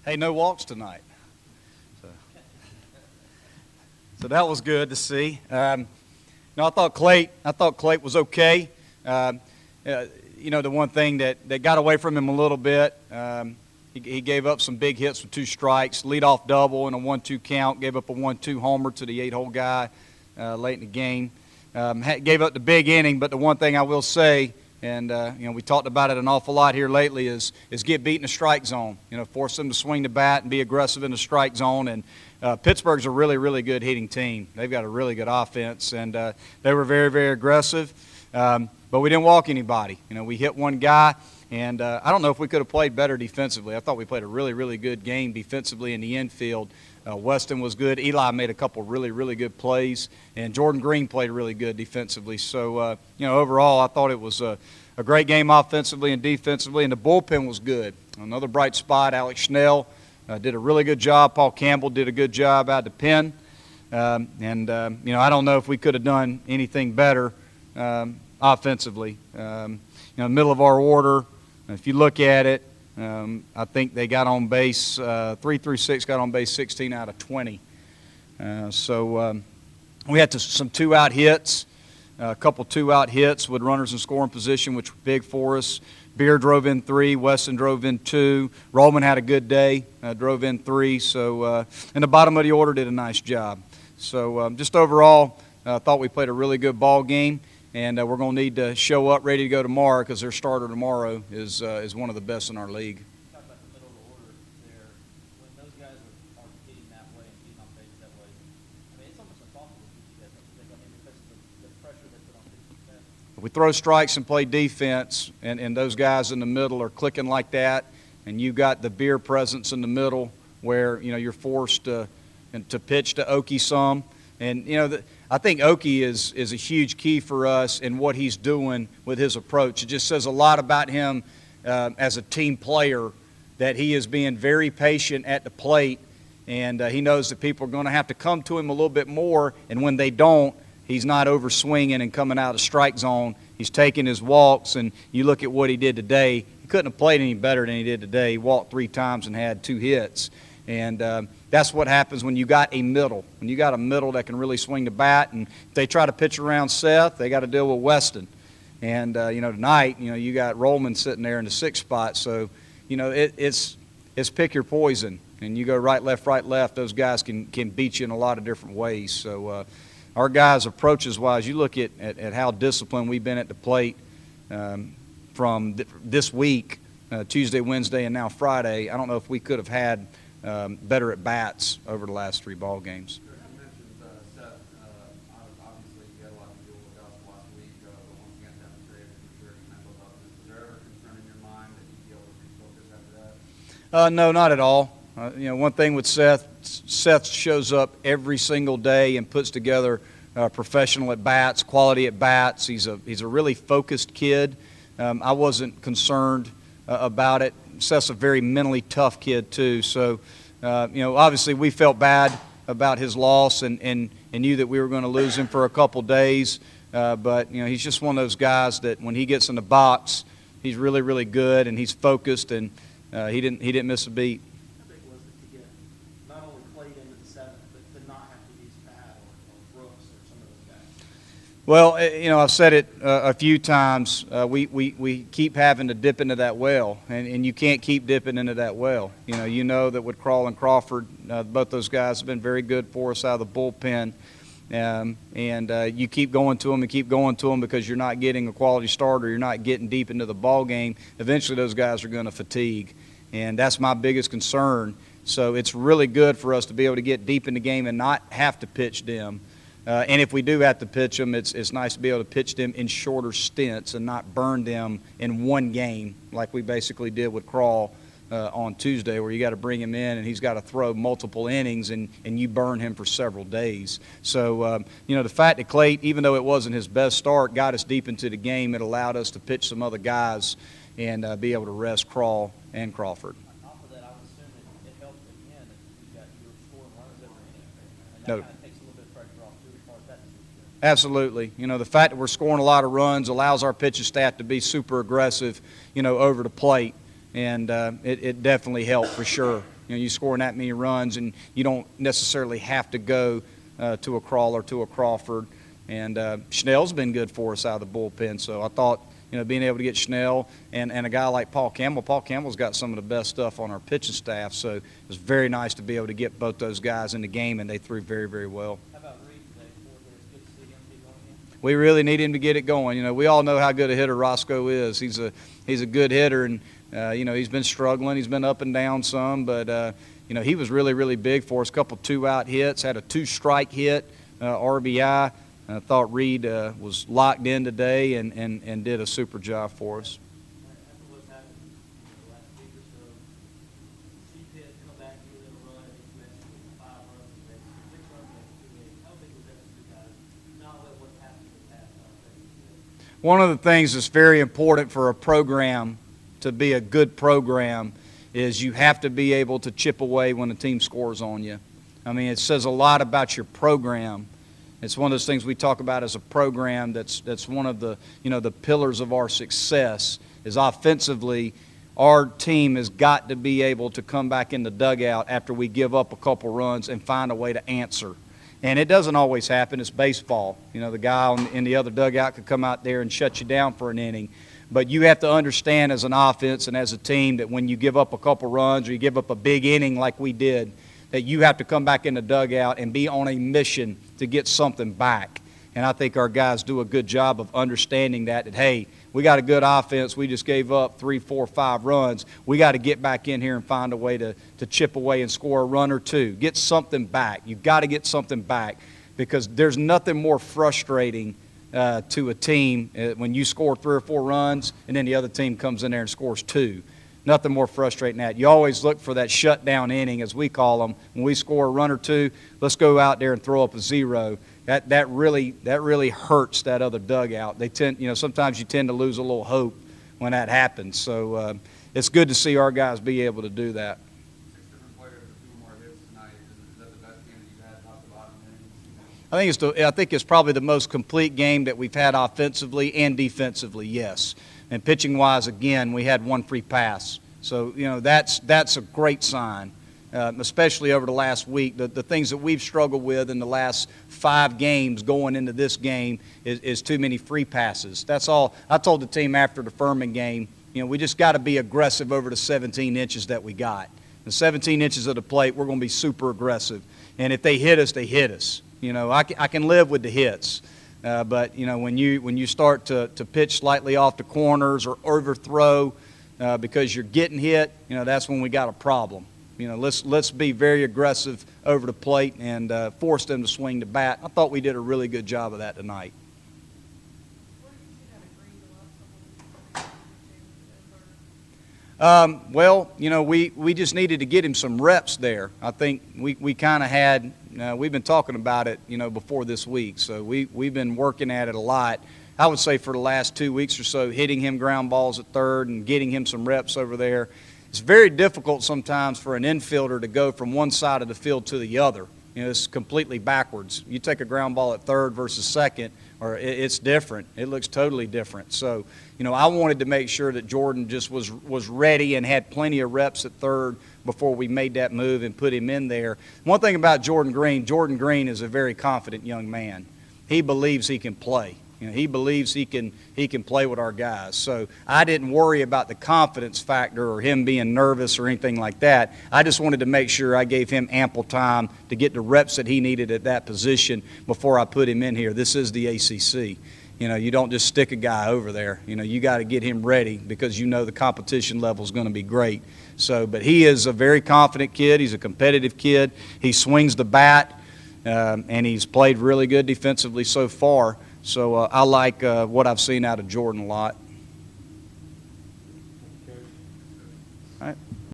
Hey, no walks tonight. So that was good to see. I thought Clayt was okay. The one thing that got away from him a little bit, he gave up some big hits with 2 strikes, leadoff double and a 1-2 count, gave up a 1-2 homer to the 8-hole guy late in the game. Gave up the big inning, but the one thing I will say, and we talked about it an awful lot here lately, is get beat in the strike zone. Force them to swing the bat and be aggressive in the strike zone. And Pittsburgh's a really, really good hitting team. They've got a really good offense, and they were very, very aggressive. But we didn't walk anybody. We hit one guy, and I don't know if we could have played better defensively. I thought we played a really, really good game defensively in the infield. Weston was good. Eli made a couple really, really good plays, and Jordan Green played really good defensively. So, overall, I thought it was a great game offensively and defensively, and the bullpen was good. Another bright spot, Alex Schnell did a really good job. Paul Campbell did a good job out of the pen. I don't know if we could have done anything better offensively. The middle of our order, if you look at it, I think they got on base, 3 through 6 got on base 16 out of 20. We had some 2-out hits, a couple 2-out hits with runners in scoring position, which were big for us. Beer drove in 3, Weston drove in 2. Rollman had a good day, drove in 3. So, and the bottom of the order did a nice job. So, just overall, I thought we played a really good ball game. And we're going to need to show up ready to go tomorrow because their starter tomorrow is one of the best in our league. You talk about the middle of the order there. When those guys are hitting that way and being on base that way, it's almost impossible to keep you guys up. Because the pressure they put on pitching. If we throw strikes and play defense, and those guys in the middle are clicking like that, and you got the Beer presence in the middle where you're forced to pitch to Okie some, and I think Okie is a huge key for us in what he's doing with his approach. It just says a lot about him as a team player, that he is being very patient at the plate, and he knows that people are going to have to come to him a little bit more, and when they don't, he's not overswinging and coming out of strike zone. He's taking his walks, and you look at what he did today. He couldn't have played any better than he did today. He walked 3 times and had 2 hits. And that's what happens when you got a middle. When you got a middle that can really swing the bat, and if they try to pitch around Seth, they got to deal with Weston. And tonight, you got Rollman sitting there in the 6th spot. So, it's pick your poison. And you go right, left. Those guys can beat you in a lot of different ways. So, our guys, approaches wise, you look at how disciplined we've been at the plate from this week, Tuesday, Wednesday, and now Friday. I don't know if we could have had better at bats over the last 3 ball games. You mentioned Seth. Obviously, you had a lot to deal with us last week. But once again, demonstrated for sure mental toughness. Is there ever a concern in your mind that you'd be able to refocus after that? No, not at all. One thing with Seth shows up every single day and puts together professional at bats, quality at bats. He's a really focused kid. I wasn't concerned about it. Seth's a very mentally tough kid too. So, obviously we felt bad about his loss and knew that we were going to lose him for a couple days. But he's just one of those guys that when he gets in the box, he's really, really good and he's focused, and he didn't miss a beat. How big was it to get not only played into the 7th, but to not have to use Pat or Brooks or some of those guys? Well, I've said it a few times. We keep having to dip into that well, and you can't keep dipping into that well. You know that with Krall and Crawford, both those guys have been very good for us out of the bullpen. And you keep going to them because you're not getting a quality starter. You're not getting deep into the ball game. Eventually, those guys are going to fatigue, and that's my biggest concern. So it's really good for us to be able to get deep in the game and not have to pitch them. And if we do have to pitch them, it's nice to be able to pitch them in shorter stints and not burn them in one game like we basically did with Krall on Tuesday, where you got to bring him in and he's got to throw multiple innings and you burn him for several days. So, the fact that Clayt, even though it wasn't his best start, got us deep into the game, it allowed us to pitch some other guys and be able to rest Krall and Crawford. Off of that, I would assume it helped again that you were scoring runs every inning. And that No. kind of takes a little bit of pressure off too as far as that is concerned. Absolutely. The fact that we're scoring a lot of runs allows our pitching staff to be super aggressive, over the plate. and it definitely helped for sure. You know, you scoring that many runs, and you don't necessarily have to go to a Crawler, to a Crawford. And Schnell's been good for us out of the bullpen, so I thought, you know, being able to get Schnell and a guy like Paul Campbell's got some of the best stuff on our pitching staff, so it was very nice to be able to get both those guys in the game, and they threw very, very well. How about Reed today? It's good to see him get going again. We really need him to get it going. You know, we all know how good a hitter Roscoe is. He's a good hitter, and you know, he's been struggling. He's been up and down some, but you know, he was really, really big for us. A couple 2-out hits, had a 2-strike hit, RBI. I thought Reed was locked in today and did a super job for us. After what's happened the last week or so, see Pitt come back and give it a run. I think you mentioned 5 runs today, 6 runs today. How big was that for you guys? Not let what's happened in the past affect you? One of the things that's very important for a program to be a good program is you have to be able to chip away when a team scores on you. I mean, it says a lot about your program. It's one of those things we talk about as a program that's one of the, you know, the pillars of our success is offensively. Our team has got to be able to come back in the dugout after we give up a couple runs and find a way to answer. And it doesn't always happen. It's baseball. You know, the guy in the other dugout could come out there and shut you down for an inning. But you have to understand as an offense and as a team that when you give up a couple runs or you give up a big inning like we did, that you have to come back in the dugout and be on a mission to get something back. And I think our guys do a good job of understanding that, hey, we got a good offense. We just gave up 3, 4, 5 runs. We got to get back in here and find a way to chip away and score a run or two. Get something back. You've got to get something back because there's nothing more frustrating to a team when you score 3 or 4 runs and then the other team comes in there and scores 2. Nothing more frustrating than that. You always look for that shutdown inning, as we call them. When we score a run or 2, let's go out there and throw up a 0. That really hurts that other dugout. They tend, you know, sometimes you tend to lose a little hope when that happens. So it's good to see our guys be able to do that. 6 different players with 2 more hits tonight. Is that the best game that you've had top to bottom innings? I think it's probably the most complete game that we've had offensively and defensively. Yes. And pitching-wise, again, we had 1 free pass. So, you know, that's a great sign, especially over the last week. The things that we've struggled with in the last 5 games going into this game is too many free passes. That's all. I told the team after the Furman game, you know, we just got to be aggressive over the 17 inches that we got. The 17 inches of the plate, we're going to be super aggressive. And if they hit us, they hit us. You know, I can live with the hits. But, you know, when you start to pitch slightly off the corners or overthrow because you're getting hit, you know, that's when we got a problem. You know, let's be very aggressive over the plate and force them to swing the bat. I thought we did a really good job of that tonight. Well, you know, we just needed to get him some reps there. I think we kind of had, we've been talking about it, you know, before this week. So we've been working at it a lot. I would say for the last 2 weeks or so, hitting him ground balls at third and getting him some reps over there. It's very difficult sometimes for an infielder to go from one side of the field to the other. You know, it's completely backwards. You take a ground ball at third versus second, or it's different. It looks totally different. So, you know, I wanted to make sure that Jordan just was ready and had plenty of reps at third before we made that move and put him in there. One thing about Jordan Green is a very confident young man. He believes he can play. You know, he believes he can play with our guys. So I didn't worry about the confidence factor or him being nervous or anything like that. I just wanted to make sure I gave him ample time to get the reps that he needed at that position before I put him in here. This is the ACC. You know, you don't just stick a guy over there. You know, you got to get him ready because you know the competition level is going to be great. So, but he is a very confident kid. He's a competitive kid. He swings the bat, and he's played really good defensively so far. So I like what I've seen out of Jordan a lot.